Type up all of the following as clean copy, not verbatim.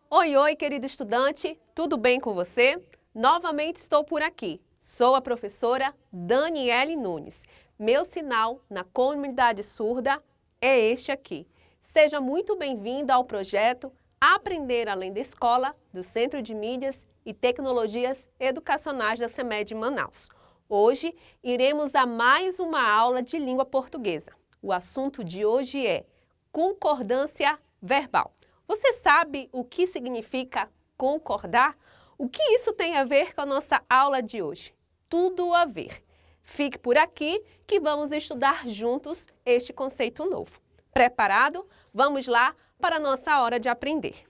Oi, oi, querido estudante, tudo bem com você? Novamente estou por aqui. Sou a professora Daniele Nunes. Meu sinal na comunidade surda é este aqui. Seja muito bem-vindo ao projeto Aprender Além da Escola, do Centro de Mídias e Tecnologias Educacionais da CEMED Manaus. Hoje iremos a mais uma aula de língua portuguesa. O assunto de hoje é concordância verbal. Você sabe o que significa concordar? O que isso tem a ver com a nossa aula de hoje? Tudo a ver. Fique por aqui que vamos estudar juntos este conceito novo. Preparado? Vamos lá para a nossa hora de aprender.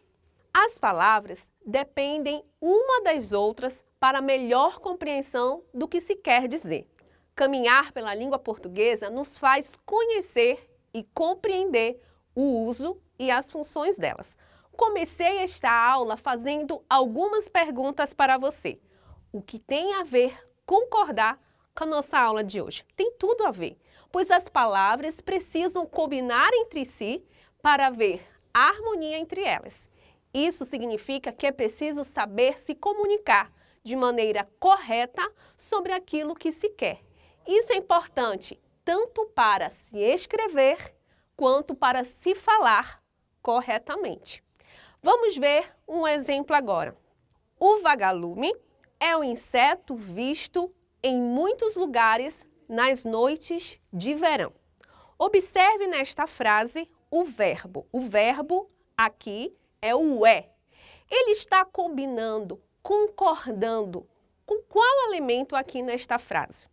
As palavras dependem uma das outras para melhor compreensão do que se quer dizer. Caminhar pela língua portuguesa nos faz conhecer e compreender o uso e as funções delas. Comecei esta aula fazendo algumas perguntas para você. O que tem a ver concordar com a nossa aula de hoje? Tem tudo a ver, pois as palavras precisam combinar entre si para haver harmonia entre elas. Isso significa que é preciso saber se comunicar de maneira correta sobre aquilo que se quer. Isso é importante tanto para se escrever quanto para se falar corretamente. Vamos ver um exemplo agora. O vagalume é um inseto visto em muitos lugares nas noites de verão. Observe nesta frase o verbo. O verbo aqui é o é. Ele está combinando, concordando com qual elemento aqui nesta frase?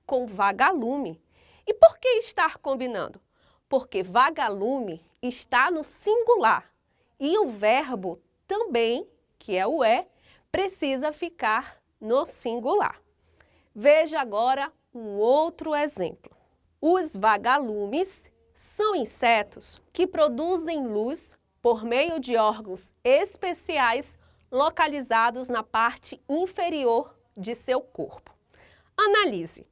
Com vagalume. E por que estar combinando? Porque vagalume está no singular e o verbo também, que é o é, precisa ficar no singular. Veja agora um outro exemplo. Os vagalumes são insetos que produzem luz por meio de órgãos especiais localizados na parte inferior de seu corpo. Analise.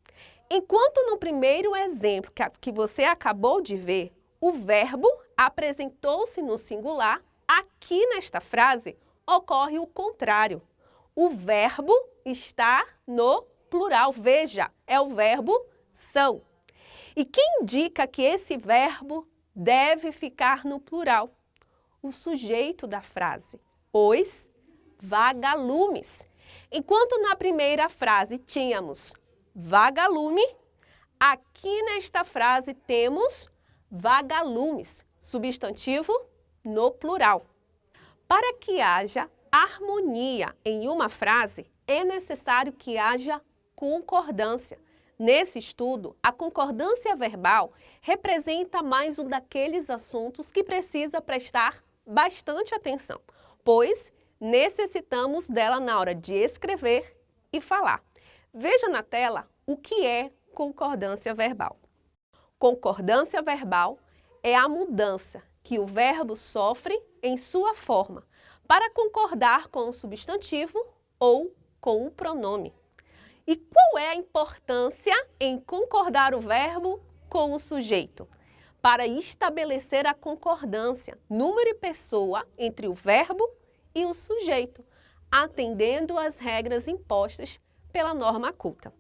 Enquanto no primeiro exemplo que você acabou de ver, o verbo apresentou-se no singular, aqui nesta frase ocorre o contrário. O verbo está no plural. Veja, é o verbo são. E quem indica que esse verbo deve ficar no plural? O sujeito da frase, os vagalumes. Enquanto na primeira frase tínhamos vagalume, aqui nesta frase temos vagalumes, substantivo no plural. Para que haja harmonia em uma frase, é necessário que haja concordância. Nesse estudo, a concordância verbal representa mais um daqueles assuntos que precisa prestar bastante atenção, pois necessitamos dela na hora de escrever e falar. Veja na tela o que é concordância verbal. Concordância verbal é a mudança que o verbo sofre em sua forma para concordar com o substantivo ou com o pronome. E qual é a importância em concordar o verbo com o sujeito? Para estabelecer a concordância, número e pessoa entre o verbo e o sujeito, atendendo às regras impostas pela norma culta.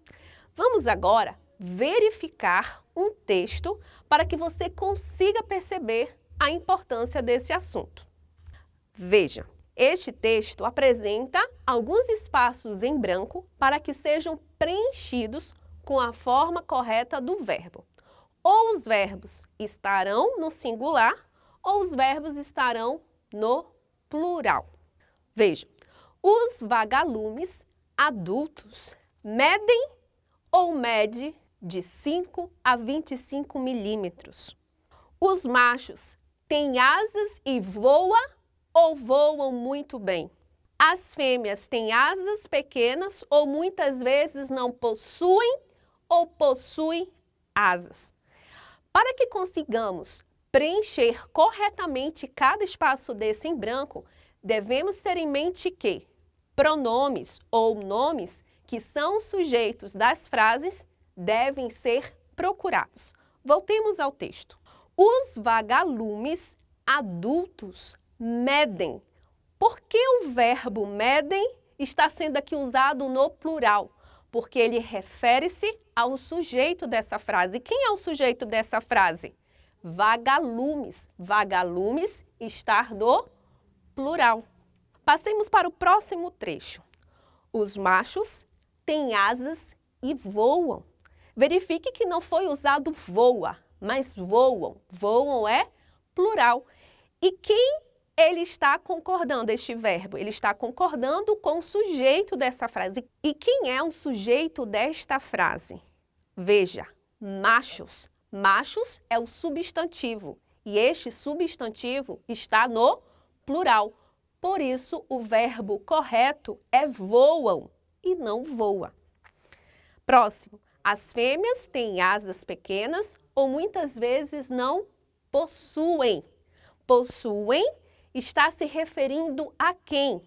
Vamos agora verificar um texto para que você consiga perceber a importância desse assunto. Veja, este texto apresenta alguns espaços em branco para que sejam preenchidos com a forma correta do verbo. Ou os verbos estarão no singular ou os verbos estarão no plural. Veja, os vagalumes adultos medem ou mede de 5 a 25 milímetros. Os machos têm asas e voam ou voam muito bem. As fêmeas têm asas pequenas ou muitas vezes não possuem ou possuem asas. Para que consigamos preencher corretamente cada espaço desse em branco, devemos ter em mente que pronomes ou nomes que são sujeitos das frases devem ser procurados. Voltemos ao texto. Os vagalumes adultos medem Por que o verbo medem está sendo aqui usado no plural? Porque ele refere-se ao sujeito dessa frase. Quem é o sujeito dessa frase? Vagalumes. Vagalumes está no plural. Passemos para o próximo trecho. Os machos têm asas e voam. Verifique que não foi usado voa, mas voam. Voam é plural. E quem ele está concordando, este verbo? Ele está concordando com o sujeito dessa frase. E quem é o sujeito desta frase? Veja, machos. Machos é o substantivo. E este substantivo está no plural. Por isso, o verbo correto é voam e não voa. Próximo. As fêmeas têm asas pequenas ou muitas vezes não possuem. Possuem está se referindo a quem?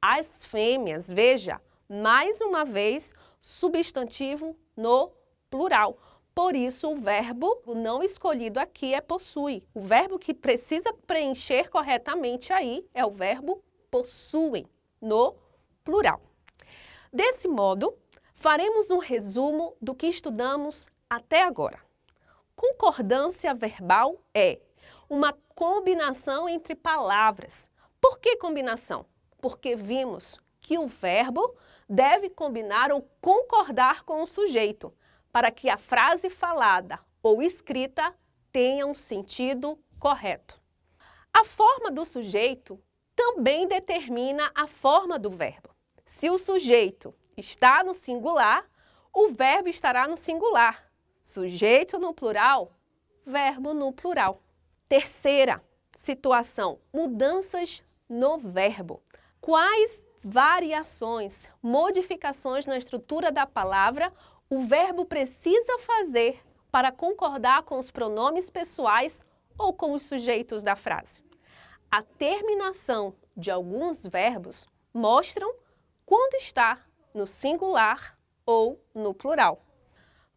As fêmeas. Veja, mais uma vez, substantivo no plural. Por isso, o verbo não escolhido aqui é possui. O verbo que precisa preencher corretamente aí é o verbo possuem, no plural. Desse modo, faremos um resumo do que estudamos até agora. Concordância verbal é uma combinação entre palavras. Por que combinação? Porque vimos que o verbo deve combinar ou concordar com o sujeito, para que a frase falada ou escrita tenha um sentido correto. A forma do sujeito também determina a forma do verbo. Se o sujeito está no singular, o verbo estará no singular. Sujeito no plural, verbo no plural. Terceira situação, mudanças no verbo. Quais variações, modificações na estrutura da palavra o verbo precisa fazer para concordar com os pronomes pessoais ou com os sujeitos da frase? A terminação de alguns verbos mostram quando está no singular ou no plural.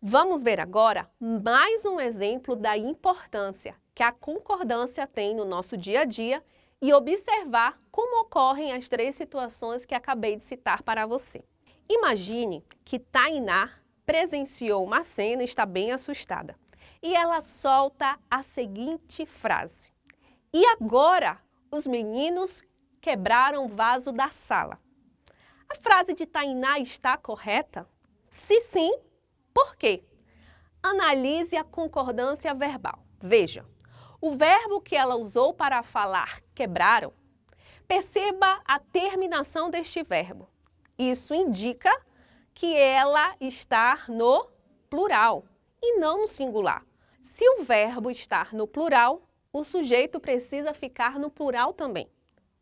Vamos ver agora mais um exemplo da importância que a concordância tem no nosso dia a dia e observar como ocorrem as três situações que acabei de citar para você. Imagine que Tainá presenciou uma cena e está bem assustada. E ela solta a seguinte frase: "E agora os meninos quebraram o vaso da sala." A frase de Tainá está correta? Se sim, por quê? Analise a concordância verbal. Veja, o verbo que ela usou para falar quebraram, perceba a terminação deste verbo. Isso indica que ela está no plural e não no singular. Se o verbo estar no plural, o sujeito precisa ficar no plural também.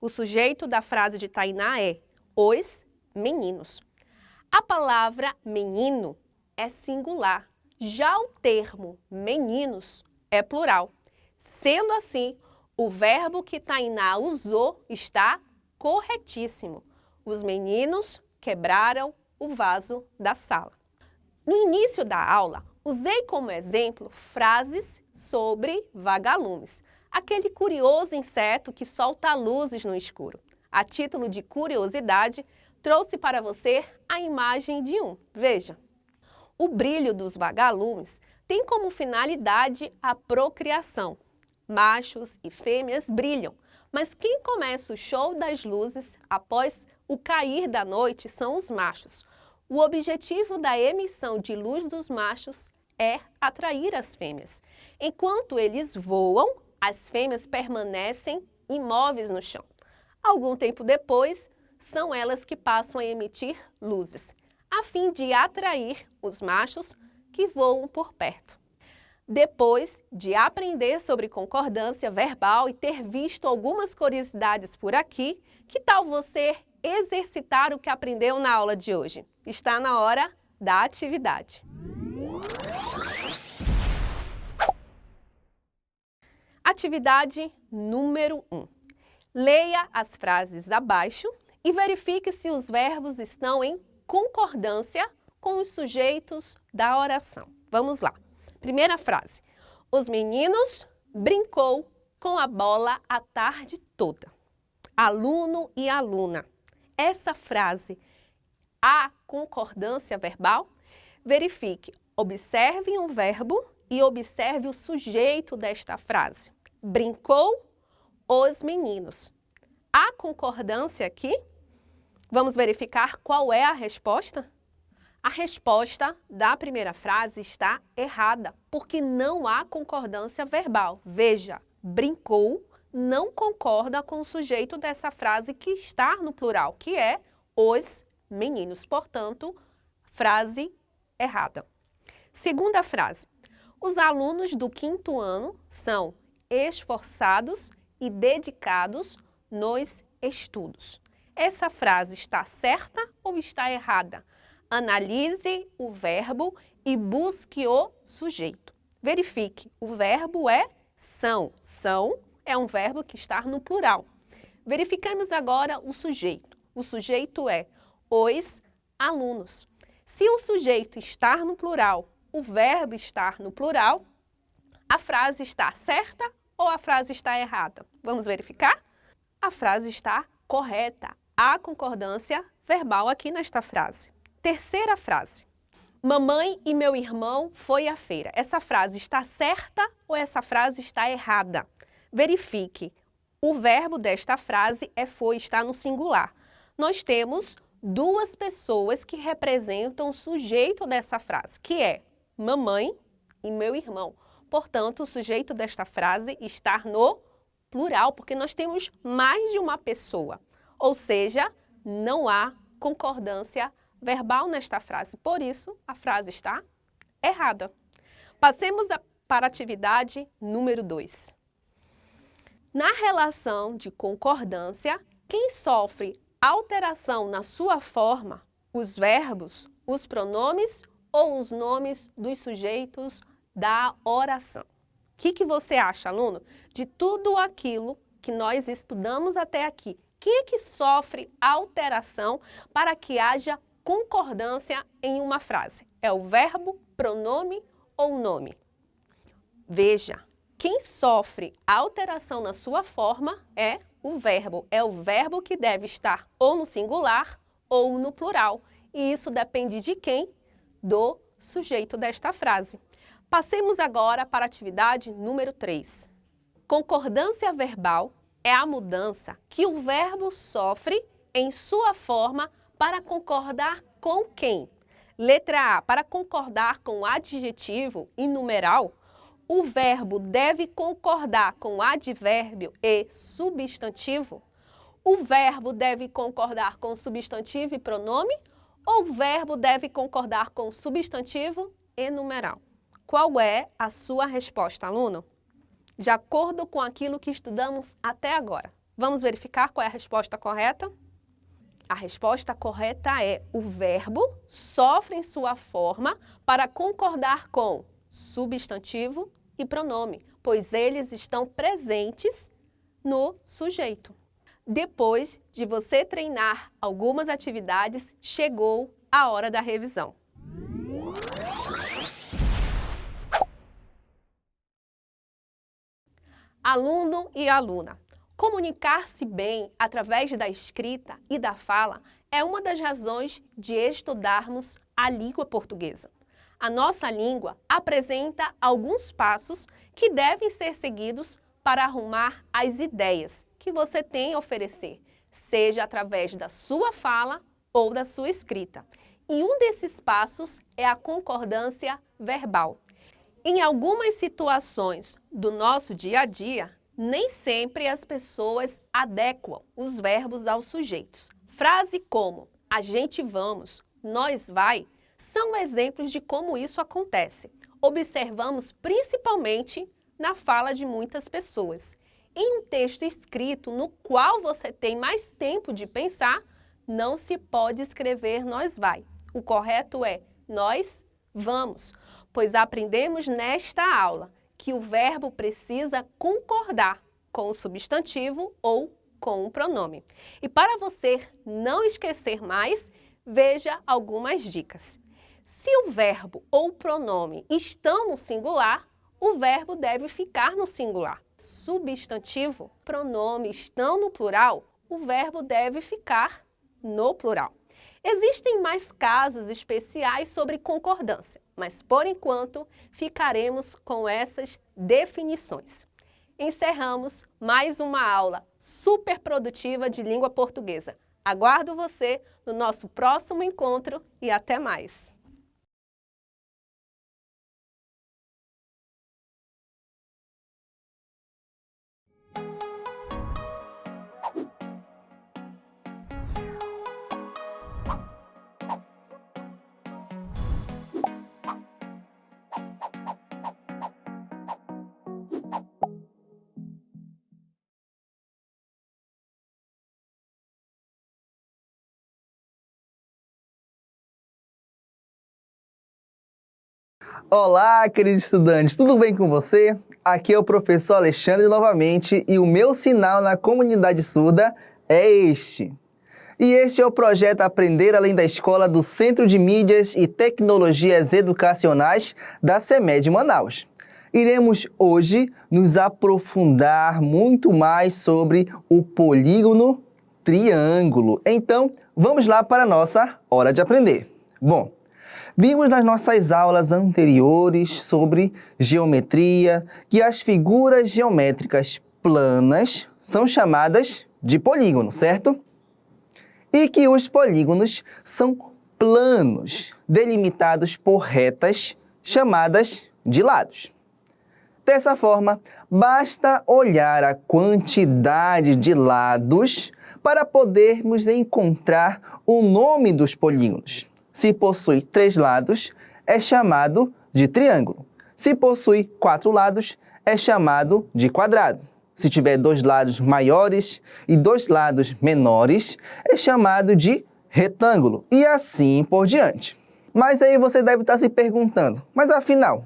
O sujeito da frase de Tainá é os meninos. A palavra menino é singular, já o termo meninos é plural. Sendo assim, o verbo que Tainá usou está corretíssimo. Os meninos quebraram o vaso da sala. No início da aula, usei como exemplo frases sobre vagalumes, aquele curioso inseto que solta luzes no escuro. A título de curiosidade, trouxe para você a imagem de um. Veja, o brilho dos vagalumes tem como finalidade a procriação. Machos e fêmeas brilham, mas quem começa o show das luzes após o cair da noite são os machos. O objetivo da emissão de luz dos machos é atrair as fêmeas. Enquanto eles voam, as fêmeas permanecem imóveis no chão. Algum tempo depois, são elas que passam a emitir luzes, a fim de atrair os machos que voam por perto. Depois de aprender sobre concordância verbal e ter visto algumas curiosidades por aqui, que tal você exercitar o que aprendeu na aula de hoje? Está na hora da atividade. Atividade número 1. Leia as frases abaixo e verifique se os verbos estão em concordância com os sujeitos da oração. Vamos lá. Primeira frase. Os meninos brincou com a bola a tarde toda. aluno e aluna. Essa frase, há concordância verbal? Verifique, observe um verbo e observe o sujeito desta frase. Brincou os meninos. Há concordância aqui? Vamos verificar qual é a resposta? A resposta da primeira frase está errada, porque não há concordância verbal. Veja, brincou não concorda com o sujeito dessa frase que está no plural, que é os meninos. Portanto, frase errada. Segunda frase. Os alunos do 5º ano são esforçados e dedicados nos estudos. Essa frase está certa ou está errada? Analise o verbo e busque o sujeito. Verifique, o verbo é são. São é um verbo que está no plural. Verificamos agora o sujeito. O sujeito é os alunos. Se o sujeito estar no plural, o verbo estar no plural, a frase está certa ou a frase está errada? Vamos verificar? A frase está correta. Há concordância verbal aqui nesta frase. Terceira frase. Mamãe e meu irmão foi à feira. Essa frase está certa ou essa frase está errada? Verifique. O verbo desta frase é foi, está no singular. Nós temos duas pessoas que representam o sujeito dessa frase, que é mamãe e meu irmão. Portanto, o sujeito desta frase está no plural, porque nós temos mais de uma pessoa. Ou seja, não há concordância verbal nesta frase. Por isso, a frase está errada. Passemos para a atividade número 2. Na relação de concordância, quem sofre alteração na sua forma, os verbos, os pronomes ou os nomes dos sujeitos da oração? O que você acha, aluno? De tudo aquilo que nós estudamos até aqui, quem é que sofre alteração para que haja concordância em uma frase? É o verbo, pronome ou nome? Veja, quem sofre alteração na sua forma é o verbo. É o verbo que deve estar ou no singular ou no plural. E isso depende de quem? Do sujeito desta frase. Passemos agora para a atividade número 3. Concordância verbal é a mudança que o verbo sofre em sua forma para concordar com quem? Letra A, para concordar com adjetivo e numeral, o verbo deve concordar com advérbio e substantivo? O verbo deve concordar com substantivo e pronome? Ou o verbo deve concordar com substantivo e numeral? Qual é a sua resposta, aluno? De acordo com aquilo que estudamos até agora. Vamos verificar qual é a resposta correta? A resposta correta é: o verbo sofre em sua forma para concordar com substantivo e pronome, pois eles estão presentes no sujeito. Depois de você treinar algumas atividades, chegou a hora da revisão. Aluno e aluna, comunicar-se bem através da escrita e da fala é uma das razões de estudarmos a língua portuguesa. A nossa língua apresenta alguns passos que devem ser seguidos para arrumar as ideias que você tem a oferecer, seja através da sua fala ou da sua escrita. E um desses passos é a concordância verbal. Em algumas situações do nosso dia a dia, nem sempre as pessoas adequam os verbos aos sujeitos. Frase como a gente vamos, nós vai, são exemplos de como isso acontece. Observamos principalmente na fala de muitas pessoas. Em um texto escrito no qual você tem mais tempo de pensar, não se pode escrever nós vai. O correto é nós vamos, pois aprendemos nesta aula que o verbo precisa concordar com o substantivo ou com o pronome. E para você não esquecer mais, veja algumas dicas. Se o verbo ou o pronome estão no singular, o verbo deve ficar no singular. Substantivo, pronome estão no plural, o verbo deve ficar no plural. Existem mais casos especiais sobre concordância, mas por enquanto ficaremos com essas definições. Encerramos mais uma aula super produtiva de língua portuguesa. Aguardo você no nosso próximo encontro e até mais! Olá, queridos estudantes, tudo bem com você? Aqui é o professor Alexandre novamente e o meu sinal na comunidade surda é este. E este é o projeto Aprender Além da Escola do Centro de Mídias e Tecnologias Educacionais da CEMED Manaus. Iremos hoje nos aprofundar muito mais sobre o polígono triângulo. Então, vamos lá para a nossa hora de aprender. Bom, vimos nas nossas aulas anteriores sobre geometria que as figuras geométricas planas são chamadas de polígono, certo? E que os polígonos são planos, delimitados por retas chamadas de lados. Dessa forma, basta olhar a quantidade de lados para podermos encontrar o nome dos polígonos. Se possui 3 lados, é chamado de triângulo. Se possui 4 lados, é chamado de quadrado. Se tiver 2 lados maiores e 2 lados menores, é chamado de retângulo. E assim por diante. Mas aí você deve estar se perguntando, mas afinal,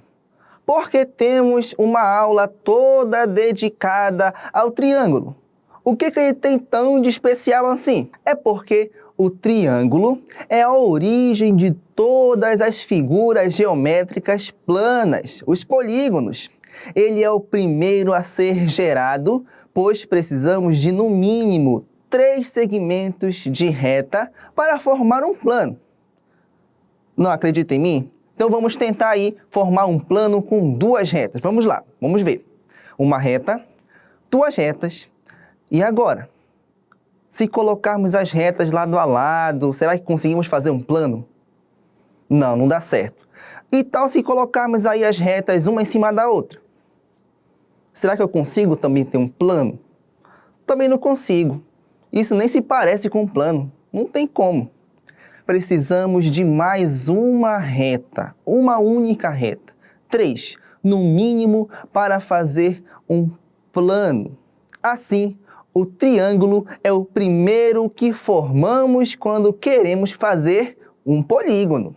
por que temos uma aula toda dedicada ao triângulo? O que ele tem tão de especial assim? É porque o triângulo é a origem de todas as figuras geométricas planas, os polígonos. Ele é o primeiro a ser gerado, pois precisamos de, no mínimo, 3 segmentos de reta para formar um plano. Não acredita em mim? Então vamos tentar aí formar um plano com 2 retas. Vamos lá, vamos ver. Uma reta, 2 retas. E agora? Se colocarmos as retas lado a lado, será que conseguimos fazer um plano? Não, não dá certo. E tal se colocarmos aí as retas uma em cima da outra? Será que eu consigo também ter um plano? Também não consigo. Isso nem se parece com um plano. Não tem como. Precisamos de mais uma reta, uma única reta. 3, no mínimo, para fazer um plano. Assim, o triângulo é o primeiro que formamos quando queremos fazer um polígono.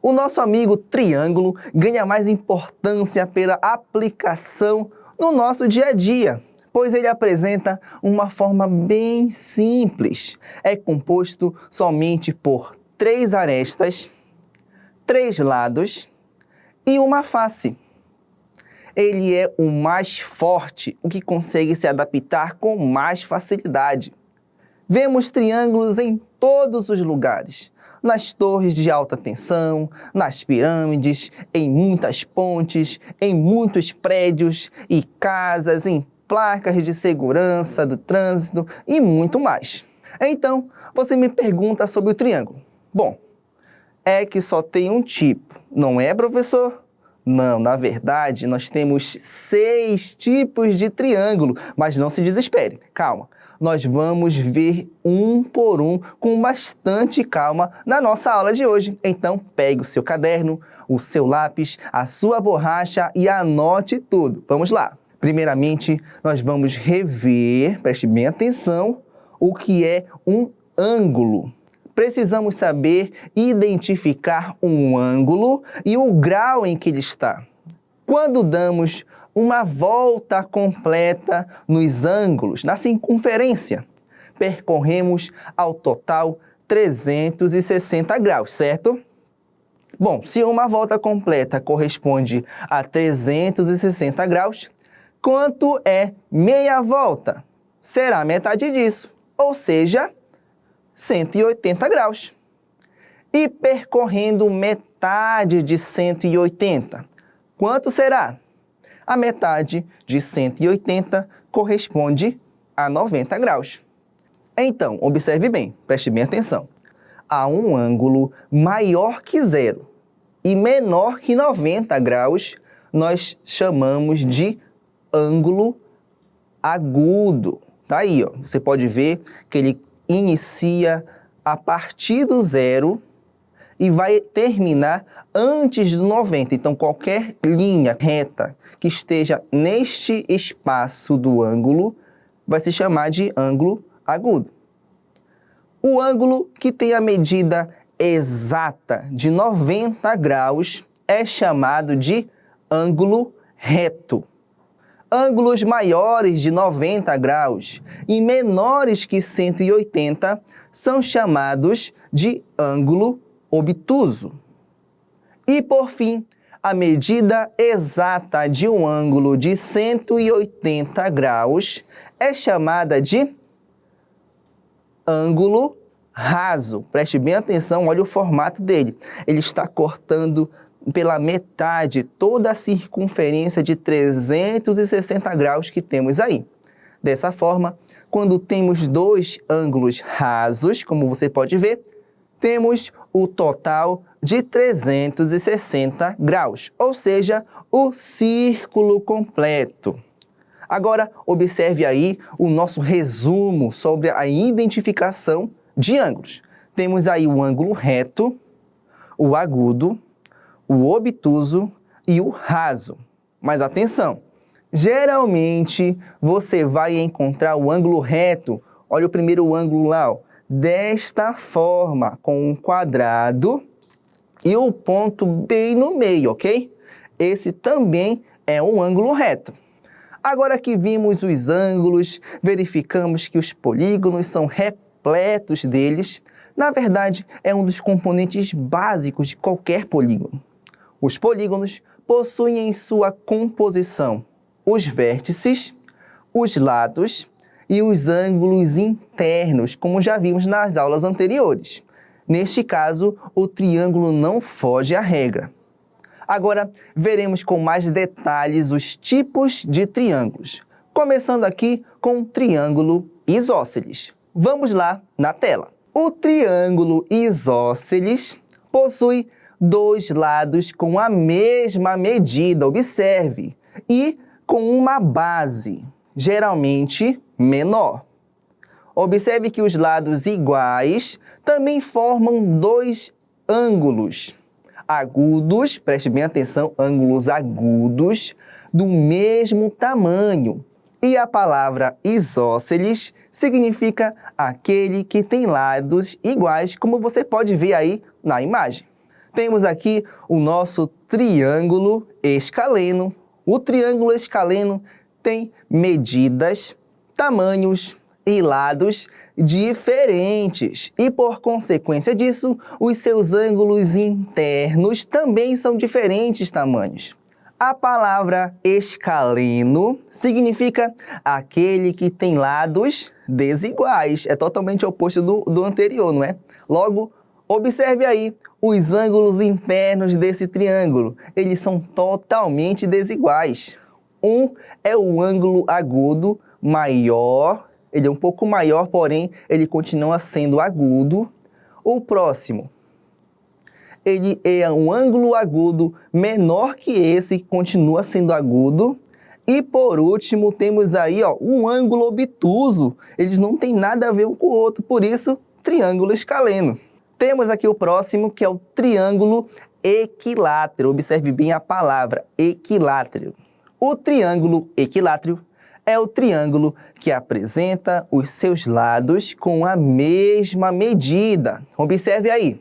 O nosso amigo triângulo ganha mais importância pela aplicação no nosso dia a dia, pois ele apresenta uma forma bem simples. É composto somente por 3 arestas, 3 lados e uma face. Ele é o mais forte, o que consegue se adaptar com mais facilidade. Vemos triângulos em todos os lugares. Nas torres de alta tensão, nas pirâmides, em muitas pontes, em muitos prédios e casas, em placas de segurança do trânsito e muito mais. Então, você me pergunta sobre o triângulo. Bom, é que só tem um tipo, não é, professor? Não, na verdade, nós temos 6 tipos de triângulo, mas não se desespere, calma. Nós vamos ver um por um com bastante calma na nossa aula de hoje. Então, pegue o seu caderno, o seu lápis, a sua borracha e anote tudo. Vamos lá. Primeiramente, nós vamos rever, preste bem atenção, o que é um ângulo. Precisamos saber identificar um ângulo e o grau em que ele está. Quando damos uma volta completa nos ângulos, na circunferência, percorremos ao total 360 graus, certo? Bom, se uma volta completa corresponde a 360 graus, quanto é meia volta? será metade disso, ou seja, 180 graus. E percorrendo metade de 180, quanto será? A metade de 180 corresponde a 90 graus. Então, observe bem, preste bem atenção. Há um ângulo maior que zero e menor que 90 graus, nós chamamos de ângulo agudo. Tá aí, ó. Você pode ver que ele inicia a partir do zero e vai terminar antes do 90. Então, qualquer linha reta que esteja neste espaço do ângulo vai se chamar de ângulo agudo. O ângulo que tem a medida exata de 90 graus é chamado de ângulo reto. Ângulos maiores de 90 graus e menores que 180 são chamados de ângulo obtuso. E, por fim, a medida exata de um ângulo de 180 graus é chamada de ângulo raso. Preste bem atenção, olha o formato dele. Ele está cortando pela metade toda a circunferência de 360 graus que temos aí. Dessa forma, quando temos dois ângulos rasos, como você pode ver, temos o total de 360 graus, ou seja, o círculo completo. Agora, observe aí o nosso resumo sobre a identificação de ângulos. Temos aí o ângulo reto, o agudo, o obtuso e o raso. Mas atenção, geralmente você vai encontrar o ângulo reto, olha o primeiro ângulo lá, ó, desta forma, com um quadrado e o ponto bem no meio, ok? Esse também é um ângulo reto. Agora que vimos os ângulos, verificamos que os polígonos são repletos deles. Na verdade, é um dos componentes básicos de qualquer polígono. Os polígonos possuem em sua composição os vértices, os lados e os ângulos internos, como já vimos nas aulas anteriores. Neste caso, o triângulo não foge à regra. Agora, veremos com mais detalhes os tipos de triângulos, começando aqui com o triângulo isósceles. Vamos lá na tela. O triângulo isósceles possui dois lados com a mesma medida, observe, e com uma base, geralmente menor. Observe que os lados iguais também formam dois ângulos agudos, preste bem atenção, ângulos agudos do mesmo tamanho. E a palavra isósceles significa aquele que tem lados iguais, como você pode ver aí na imagem. Temos aqui o nosso triângulo escaleno. O triângulo escaleno tem medidas, tamanhos e lados diferentes. E por consequência disso, os seus ângulos internos também são diferentes tamanhos. A palavra escaleno significa aquele que tem lados desiguais. É totalmente oposto do anterior, não é? Logo, observe aí os ângulos internos desse triângulo. Eles são totalmente desiguais. Um é o ângulo agudo maior, ele é um pouco maior, porém ele continua sendo agudo. O próximo, ele é um ângulo agudo menor que esse, continua sendo agudo. E por último, temos aí um ângulo obtuso. Eles não têm nada a ver um com o outro, por isso, triângulo escaleno. Temos aqui o próximo, que é o triângulo equilátero. Observe bem a palavra equilátero. O triângulo equilátero é o triângulo que apresenta os seus lados com a mesma medida. Observe aí,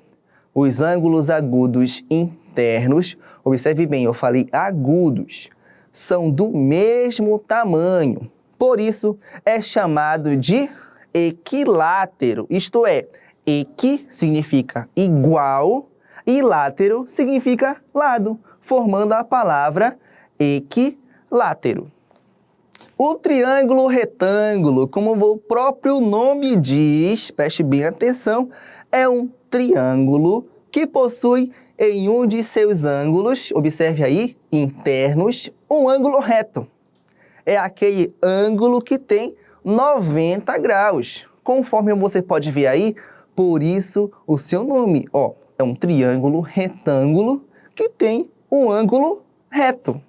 os ângulos agudos internos, observe bem, eu falei agudos, são do mesmo tamanho. Por isso, é chamado de equilátero, isto é, equi significa igual e látero significa lado, formando a palavra equilátero. O triângulo retângulo, como o próprio nome diz, preste bem atenção, é um triângulo que possui em um de seus ângulos, observe aí, internos, um ângulo reto. É aquele ângulo que tem 90 graus, conforme você pode ver aí, por isso o seu nome, ó, é um triângulo retângulo que tem um ângulo reto.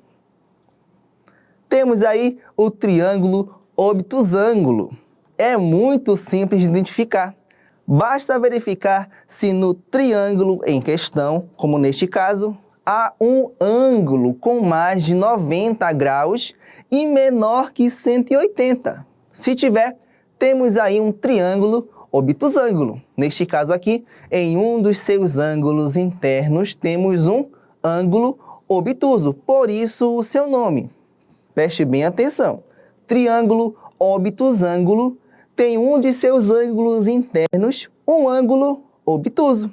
Temos aí o triângulo obtusângulo. É muito simples de identificar. Basta verificar se no triângulo em questão, como neste caso, há um ângulo com mais de 90 graus e menor que 180. Se tiver, temos aí um triângulo obtusângulo. Neste caso aqui, em um dos seus ângulos internos, temos um ângulo obtuso, por isso o seu nome. Preste bem atenção. Triângulo obtusângulo tem um de seus ângulos internos um ângulo obtuso.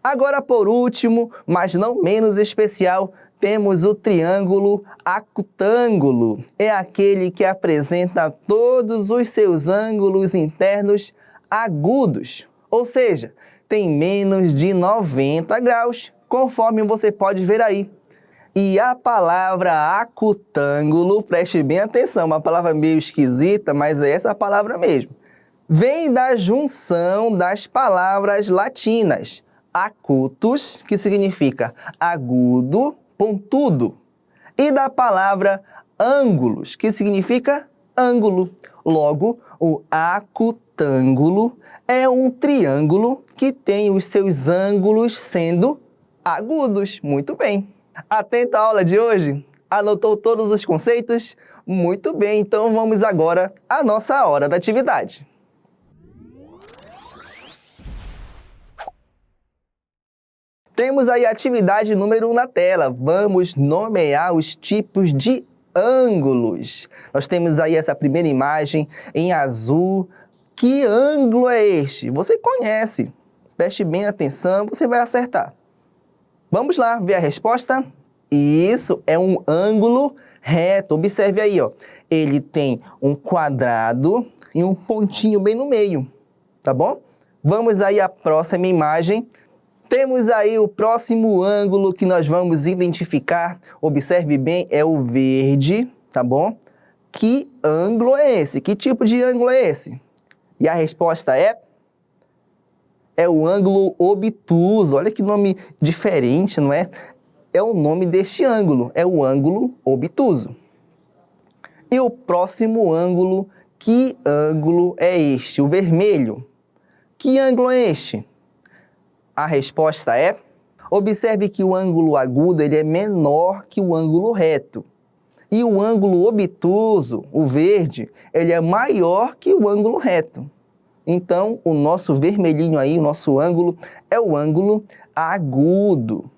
Agora, por último, mas não menos especial, temos o triângulo acutângulo. É aquele que apresenta todos os seus ângulos internos agudos, ou seja, tem menos de 90 graus, conforme você pode ver aí. E a palavra acutângulo, preste bem atenção, uma palavra meio esquisita, mas é essa palavra mesmo. Vem da junção das palavras latinas acutus, que significa agudo, pontudo, e da palavra ângulos, que significa ângulo. Logo, o acutângulo é um triângulo que tem os seus ângulos sendo agudos. Muito bem. Atenta à aula de hoje? Anotou todos os conceitos? Muito bem, então vamos agora à nossa hora da atividade. Temos aí a atividade número 1 na tela. Vamos nomear os tipos de ângulos. Nós temos aí essa primeira imagem em azul. Que ângulo é este? Você conhece. Preste bem atenção, você vai acertar. Vamos lá ver a resposta? Isso é um ângulo reto. Observe aí, ó. Ele tem um quadrado e um pontinho bem no meio, tá bom? Vamos aí à próxima imagem. Temos aí o próximo ângulo que nós vamos identificar. Observe bem, é o verde, tá bom? Que ângulo é esse? Que tipo de ângulo é esse? E a resposta é o ângulo obtuso. Olha que nome diferente, não é? É o nome deste ângulo, é o ângulo obtuso. E o próximo ângulo, que ângulo é este? O vermelho. Que ângulo é este? A resposta é, observe que o ângulo agudo ele é menor que o ângulo reto. E o ângulo obtuso, o verde, ele é maior que o ângulo reto. Então, o nosso vermelhinho aí, o nosso ângulo, é o ângulo agudo.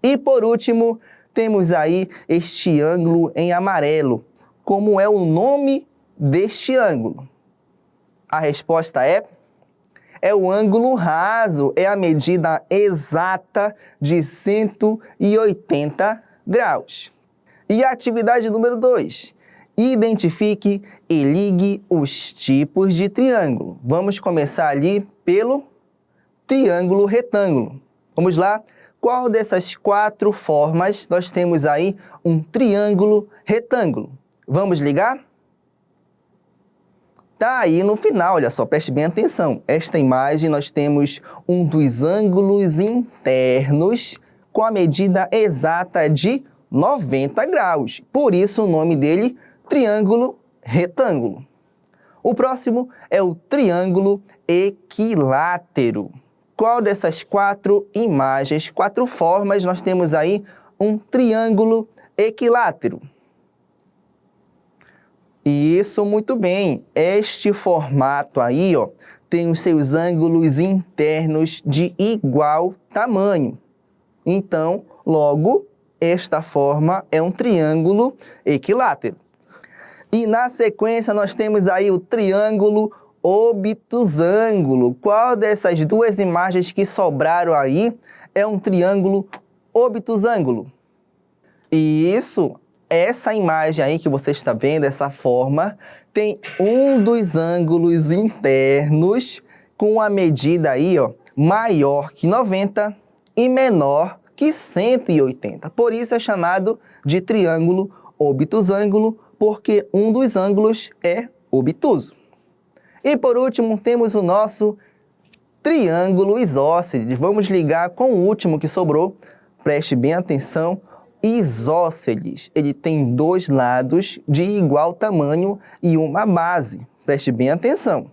E por último, temos aí este ângulo em amarelo. Como é o nome deste ângulo? A resposta é o ângulo raso, é a medida exata de 180 graus. E a atividade número 2. Identifique e ligue os tipos de triângulo. Vamos começar ali pelo triângulo retângulo. Vamos lá? Qual dessas 4 formas nós temos aí um triângulo retângulo? Vamos ligar? Tá aí no final, olha só, preste bem atenção. Esta imagem nós temos um dos ângulos internos com a medida exata de 90 graus. Por isso o nome dele, triângulo retângulo. O próximo é o triângulo equilátero. Qual dessas 4 imagens, 4 formas, nós temos aí um triângulo equilátero? Isso, muito bem. Este formato aí, ó, tem os seus ângulos internos de igual tamanho. Então, logo, esta forma é um triângulo equilátero. E na sequência nós temos aí o triângulo obtusângulo. Qual dessas 2 imagens que sobraram aí é um triângulo obtusângulo? Isso, essa imagem aí que você está vendo, essa forma, tem um dos ângulos internos com a medida aí, ó, maior que 90 e menor que 180. Por isso é chamado de triângulo obtusângulo, porque um dos ângulos é obtuso. E por último, temos o nosso triângulo isósceles. Vamos ligar com o último que sobrou. Preste bem atenção. Isósceles, ele tem dois lados de igual tamanho e uma base. Preste bem atenção.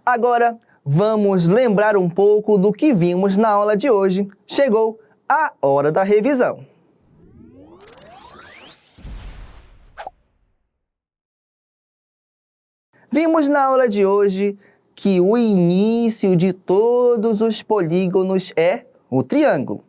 Agora, vamos lembrar um pouco do que vimos na aula de hoje. Chegou a hora da revisão. Vimos na aula de hoje que o início de todos os polígonos é o triângulo.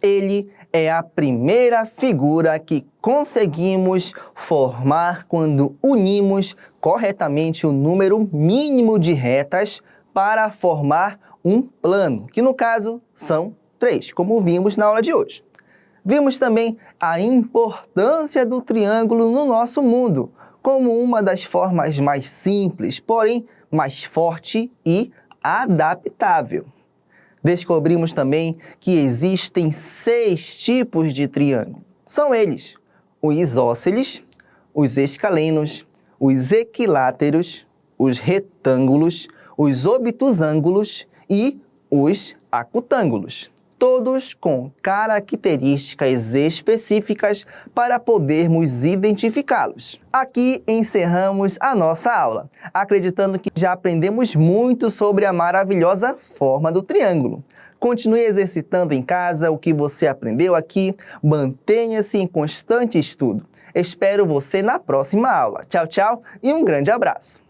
Ele é a primeira figura que conseguimos formar quando unimos corretamente o número mínimo de retas para formar um plano, que no caso são 3, como vimos na aula de hoje. Vimos também a importância do triângulo no nosso mundo, como uma das formas mais simples, porém mais forte e adaptável. Descobrimos também que existem 6 tipos de triângulo. São eles: os isósceles, os escalenos, os equiláteros, os retângulos, os obtusângulos e os acutângulos. Todos com características específicas para podermos identificá-los. Aqui encerramos a nossa aula, acreditando que já aprendemos muito sobre a maravilhosa forma do triângulo. Continue exercitando em casa o que você aprendeu aqui, mantenha-se em constante estudo. Espero você na próxima aula. Tchau, tchau e um grande abraço!